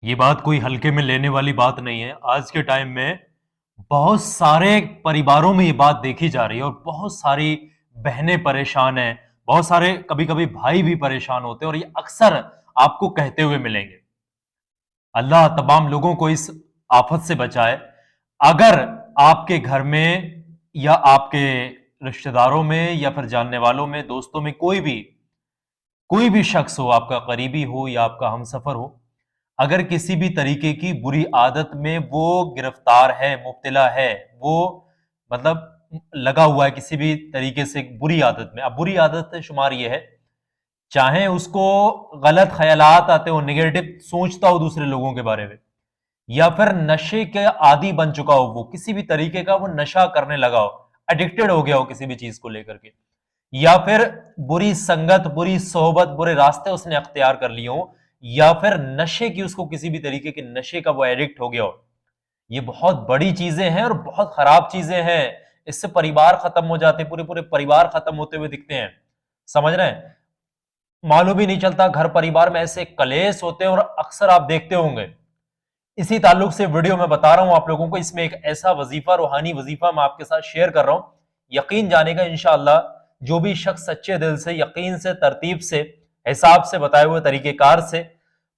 ये बात कोई हल्के में लेने वाली बात नहीं है। आज के टाइम में बहुत सारे परिवारों में ये बात देखी जा रही है और बहुत सारी बहनें परेशान हैं, बहुत सारे कभी-कभी भाई भी परेशान होते हैं और ये अक्सर आपको कहते हुए मिलेंगे। अल्लाह तमाम लोगों को इस आफत से बचाए। अगर आपके घर में या आपके रिश्तेदारों में या फिर जानने वालों में, दोस्तों में कोई भी शख्स हो, आपका करीबी हो या आपका हमसफर हो, अगर किसी भी तरीके की बुरी आदत में वो गिरफ्तार है, मुब्तला है, वो मतलब लगा हुआ है किसी भी तरीके से बुरी आदत में। अब बुरी आदत से शुमार ये है, चाहे उसको गलत ख्यालात आते हो, नेगेटिव सोचता हो दूसरे लोगों के बारे में, या फिर नशे के आदी बन चुका हो, वो किसी भी तरीके का वो नशा करने लगा हो, एडिक्टेड हो गया हो किसी भी चीज को लेकर के, या फिर बुरी संगत, बुरी सोहबत, बुरे रास्ते उसने अख्तियार कर लिए हो, या फिर नशे की उसको किसी भी तरीके के नशे का वो एडिक्ट हो गया हो। ये बहुत बड़ी चीजें हैं और बहुत खराब चीजें हैं। इससे परिवार खत्म हो जाते, पूरे पूरे परिवार खत्म होते हुए दिखते हैं। समझ रहे हैं? मालूम ही नहीं चलता, घर परिवार में ऐसे कलेश होते हैं और अक्सर आप देखते होंगे। इसी ताल्लुक से वीडियो में बता रहा हूं आप लोगों को, इसमें एक ऐसा वजीफा, रूहानी वजीफा मैं आपके साथ शेयर कर रहा हूं। यकीन जानेगा इंशाअल्लाह, जो भी शख्स सच्चे दिल से, यकीन से, तरतीब से, हिसाब से, बताए हुए तरीकेकार से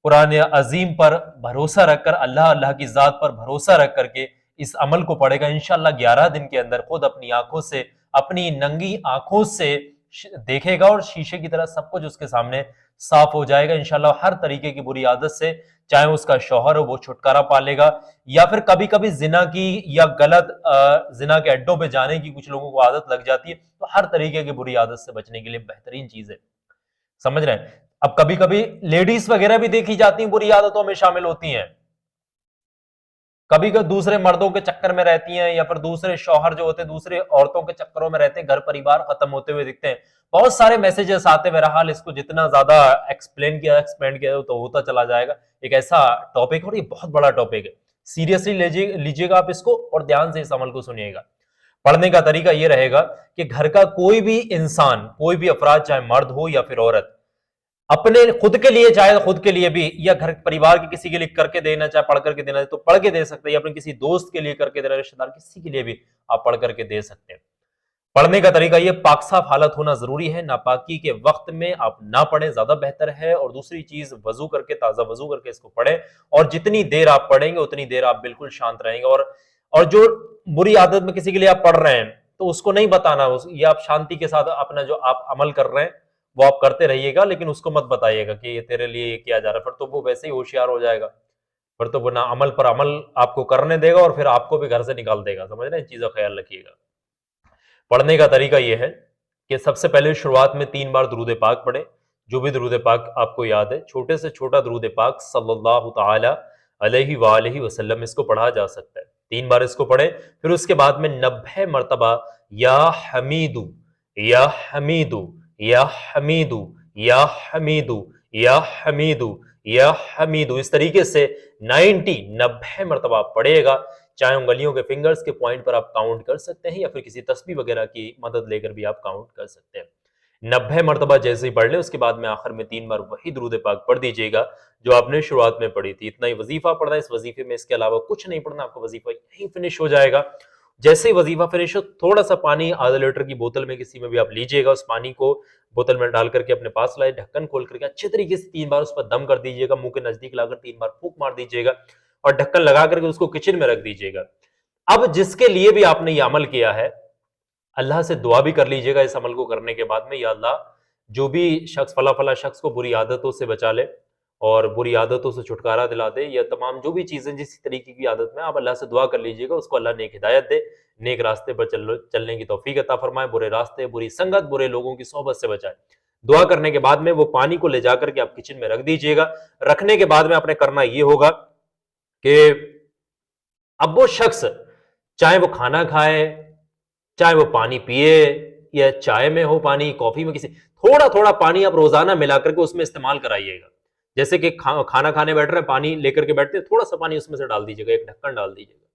कुरान अजीम पर भरोसा रखकर, अल्लाह अल्लाह की जात पर भरोसा रख करके इस अमल को पढ़ेगा, इंशाअल्लाह 11 दिन के अंदर खुद अपनी आंखों से, अपनी नंगी आंखों से देखेगा और शीशे की तरह सब कुछ उसके सामने साफ हो जाएगा। इंशाअल्लाह हर तरीके की बुरी आदत से, चाहे उसका शौहर हो, वो छुटकारा पा लेगा, या फिर कभी कभी जिना की या गलत जिना के अड्डों पे जाने की कुछ लोगों को आदत लग जाती है, तो हर तरीके की बुरी आदत से बचने के लिए बेहतरीन चीज है। समझ रहे हैं? अब कभी कभी लेडीज वगैरह भी देखी जाती हैं, बुरी आदतों में शामिल होती हैं। कभी कभी दूसरे मर्दों के चक्कर में रहती हैं, या फिर दूसरे शौहर जो होते हैं दूसरे औरतों के चक्करों में रहते हैं, घर परिवार खत्म होते हुए दिखते हैं। बहुत सारे मैसेजेस आते हैं। बहरहाल इसको जितना ज्यादा एक्सप्लेंड किया तो होता चला जाएगा। एक ऐसा टॉपिक है और ये बहुत बड़ा टॉपिक है। सीरियसली लीजिएगा आप इसको और ध्यान से इस अमल को सुनिएगा। पढ़ने का तरीका यह रहेगा कि घर का कोई भी इंसान, कोई भी अफराद, चाहे मर्द हो या फिर औरत, अपने खुद के लिए, चाहे खुद के लिए भी, या घर परिवार के किसी के लिए करके देना, चाहे पढ़ करके देना तो पढ़ के दे सकते हैं, या अपने किसी दोस्त के लिए करके देना, रिश्तेदार किसी के लिए भी आप पढ़ करके दे सकते हैं। पढ़ने का तरीका ये, पाक साफ हालत होना जरूरी है। नापाकी के वक्त में आप ना पढ़ें, ज्यादा बेहतर है। और दूसरी चीज, वजू करके, ताजा वजू करके इसको पढ़ें। और जितनी देर आप पढ़ेंगे उतनी देर आप बिल्कुल शांत रहेंगे। और जो बुरी आदत में किसी के लिए आप पढ़ रहे हैं तो उसको नहीं बताना, ये आप शांति के साथ अपना जो आप अमल कर रहे हैं वो आप करते रहिएगा, लेकिन उसको मत बताइएगा कि ये तेरे लिए ये किया जा रहा है, फिर तो वो वैसे ही होशियार हो जाएगा। फिर तो वो ना अमल पर अमल आपको करने देगा और फिर आपको भी घर से निकाल देगा। समझ रहे हैं? चीजों का ख्याल रखिएगा। पढ़ने का तरीका यह है कि सबसे पहले शुरुआत में 3 बार दुरूद पाक पढ़े। जो भी दुरूद पाक आपको याद है, छोटे से छोटा दुरूद पाक सल्लल्लाहु ताला अलैहि वसल्लम, इसको पढ़ा जा सकता है। 3 बार इसको पढ़े। फिर उसके बाद में 90 मरतबा या हमीदू, या हमीदू, या हमीदू, या हमीदू, या हमीदू, या हमीदू, इस तरीके से 90 मरतबा पढ़ेगा। चाहे उंगलियों के फिंगर्स के पॉइंट पर आप काउंट कर सकते हैं, या फिर किसी तस्बीह वगैरह की मदद लेकर भी आप काउंट कर सकते हैं। 90 मरतबा जैसे ही पढ़ ले, उसके बाद में आखिर में 3 बार वही दुरूद पाक पढ़ दीजिएगा जो आपने शुरुआत में पढ़ी थी। इतना ही वजीफा पढ़ना है। इस वजीफे में इसके अलावा कुछ नहीं पढ़ना, आपका वजीफा यहीं फिनिश हो जाएगा। जैसे ही वजीफा फिनिश हो, थोड़ा सा पानी आधा लीटर की बोतल में किसी में भी आप लीजिएगा, उस पानी को बोतल में डाल करके अपने पास लाए, ढक्कन खोल करके अच्छे तरीके से 3 बार उस पर दम कर दीजिएगा, मुंह के नजदीक लाकर 3 बार फूंक मार दीजिएगा और ढक्कन लगा करके उसको किचन में रख दीजिएगा। अब जिसके लिए भी आपने ये अमल किया है, अल्लाह से दुआ भी कर लीजिएगा इस अमल को करने के बाद में, या अल्लाह जो भी शख्स फला फला शख्स को बुरी आदतों से बचा ले और बुरी आदतों से छुटकारा दिला दे, या तमाम जो भी चीजें जिस तरीके की आदत में, आप अल्लाह से दुआ कर लीजिएगा, उसको अल्लाह नेक हिदायत दे, नेक रास्ते पर चलने की तौफीक अता फरमाए, बुरे रास्ते, बुरी संगत, बुरे लोगों की सोहबत से बचाए। दुआ करने के बाद में वो पानी को ले जाकर के आप किचन में रख दीजिएगा। रखने के बाद में आपने करना ये होगा कि अब वो शख्स, चाहे वो खाना खाए, चाहे वो पानी पिए, या चाय में हो पानी, कॉफी में, किसी, थोड़ा थोड़ा पानी आप रोजाना मिला करके उसमें इस्तेमाल कराइएगा। जैसे कि खाना खाने बैठ रहे हैं, पानी लेकर के बैठते हैं, थोड़ा सा पानी उसमें से डाल दीजिएगा, एक ढक्कन डाल दीजिएगा।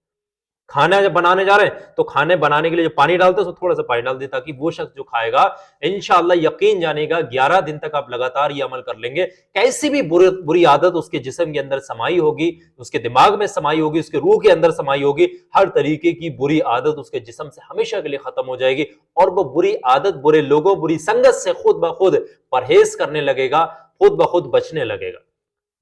खाना जब बनाने जा रहे हैं तो खाने बनाने के लिए जो पानी डालते हैं उसमें थोड़ा सा पानी डाल दें, ताकि वो शख्स जो खाएगा इंशाअल्लाह यकीन जानेगा 11 दिन तक आप लगातार ये अमल कर लेंगे, कैसी भी बुरी आदत उसके जिस्म के अंदर समाई होगी, उसके दिमाग में समाई होगी, उसके रूह के अंदर समाई होगी, हर तरीके की बुरी आदत उसके जिस्म से हमेशा के लिए खत्म हो जाएगी और वो बुरी आदत, बुरे लोगों, बुरी संगत से खुद ब खुद परहेज करने लगेगा, खुद ब खुद बचने लगेगा।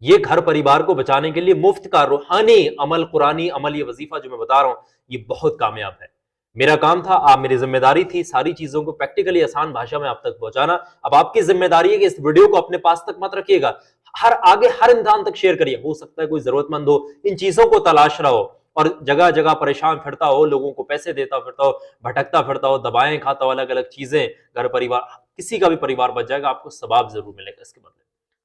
ये घर परिवार को बचाने के लिए मुफ्त का रूहानी अमल, कुरानी अमल, ये वजीफा जो मैं बता रहा हूं, ये बहुत कामयाब है। मेरा काम था, आप मेरी जिम्मेदारी थी सारी चीजों को प्रैक्टिकली आसान भाषा में आप तक पहुंचाना। अब आपकी जिम्मेदारी है कि इस वीडियो को अपने पास तक मत रखिएगा, हर इंसान तक शेयर करिए। हो सकता है कोई जरूरतमंद हो, इन चीजों को तलाश रहा हो और जगह जगह परेशान फिरता हो, लोगों को पैसे देता फिरता हो, भटकता फिरता हो, दवाएं खाता हो, अलग अलग चीजें, घर परिवार, किसी का भी परिवार बच जाएगा, आपको सवाब जरूर मिलेगा इसके बदले।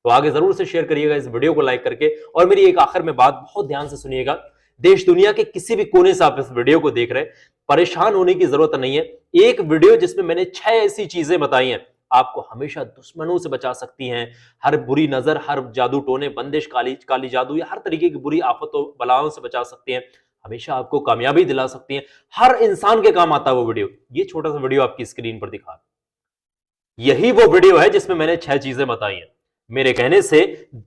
तो आगे जरूर से शेयर करिएगा इस वीडियो को लाइक करके। और मेरी एक आखिर में बात बहुत ध्यान से सुनिएगा, देश दुनिया के किसी भी कोने से आप इस वीडियो को देख रहे हैं, परेशान होने की जरूरत नहीं है। एक वीडियो जिसमें मैंने 6 ऐसी चीजें बताई हैं, आपको हमेशा दुश्मनों से बचा सकती हैं, हर बुरी नजर, हर जादू टोने, बंदिश, काली जादू या हर तरीके की बुरी आफतों बलाओं से बचा सकती हैं, हमेशा आपको कामयाबी दिला सकती हैं। हर इंसान के काम आता है वो वीडियो। ये छोटा सा वीडियो आपकी स्क्रीन पर दिखा, यही वो वीडियो है जिसमें मैंने 6 चीजें बताई हैं। मेरे कहने से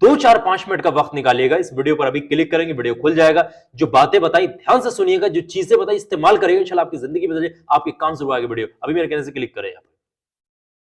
2, 4, 5 मिनट का वक्त निकालिएगा, इस वीडियो पर अभी क्लिक करेंगे, वीडियो खुल जाएगा। जो बातें बताई ध्यान से सुनिएगा, जो चीजें बताई इस्तेमाल करेंगे, इंशाल्लाह आपकी जिंदगी बदले, आपके काम जरूर आएगा। वीडियो अभी मेरे कहने से क्लिक करें।